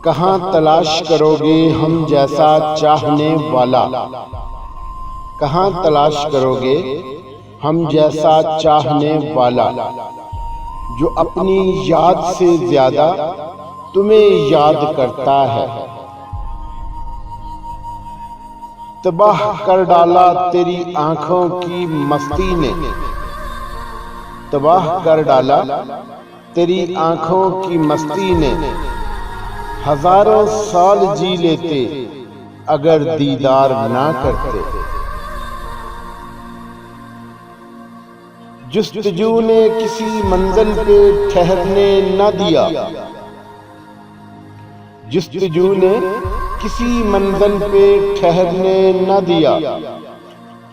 कहाँ तलाश करोगे हम जैसा चाहने वाला, कहाँ तलाश करोगे हम जैसा चाहने वाला, जो अपनी याद से ज्यादा तुम्हें याद करता है। तबाह कर डाला तेरी आंखों की मस्ती ने, तबाह कर डाला तेरी आंखों की मस्ती ने। हजारों साल जी लेते अगर दीदार ना करते। जुस्तजू ने किसी मंजिल पे ठहरने न दिया, जुस्तजू ने किसी मंजिल पे ठहरने न दिया।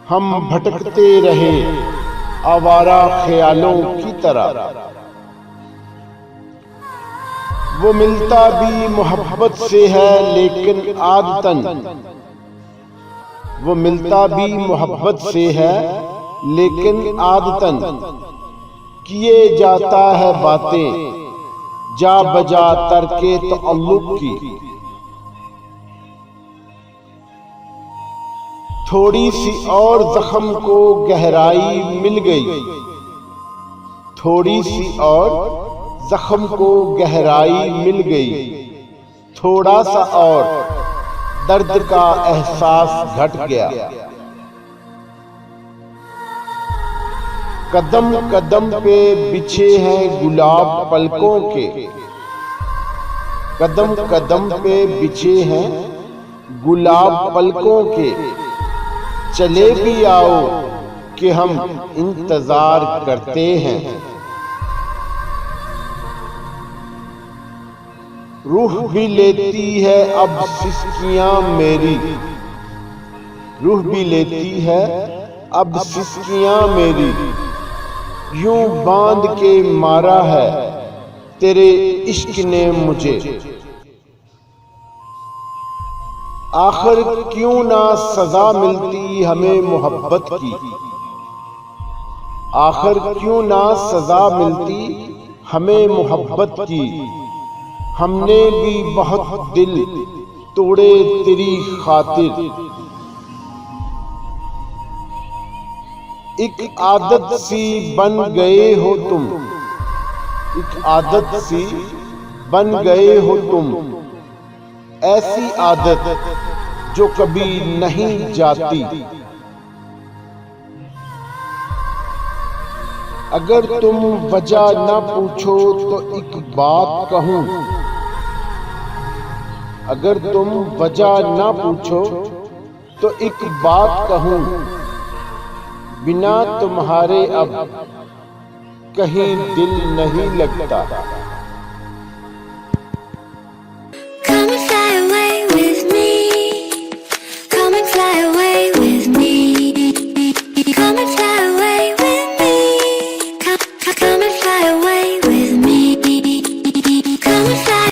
हम भटकते रहे आवारा ख्यालों की तरह। वो मिलता भी मोहब्बत से है लेकिन आदतन, वो मिलता भी मोहब्बत से है लेकिन आदतन। किए जाता है बातें जा बजा तरके तअल्लुक की। थोड़ी सी और जख्म को गहराई मिल गई, थोड़ी सी और जख्म को गहराई मिल गई। थोड़ा सा और दर्द का एहसास घट गया। कदम कदम पे बिछे हैं गुलाब पलकों के, कदम कदम पे बिछे हैं गुलाब पलकों के। चले भी आओ कि हम इंतजार करते हैं। रूह भी लेती है अब सिसकियां मेरी, रूह भी लेती है अब सिसकियां मेरी। यूं बांध के मारा है तेरे इश्क ने मुझे। आखिर क्यों ना सजा मिलती हमें मोहब्बत की, आखिर क्यों ना सजा मिलती हमें मोहब्बत की। हमने भी बहुत दिल तोड़े तेरी खातिर। एक आदत सी बन गए हो तुम, एक आदत सी बन गए हो तुम। ऐसी आदत जो कभी नहीं जाती। अगर तुम वजह न पूछो तो एक बात कहूं, अगर तुम वजह न पूछो तो एक बात कहूं। बिना तुम्हारे अब कहीं दिल नहीं लगता।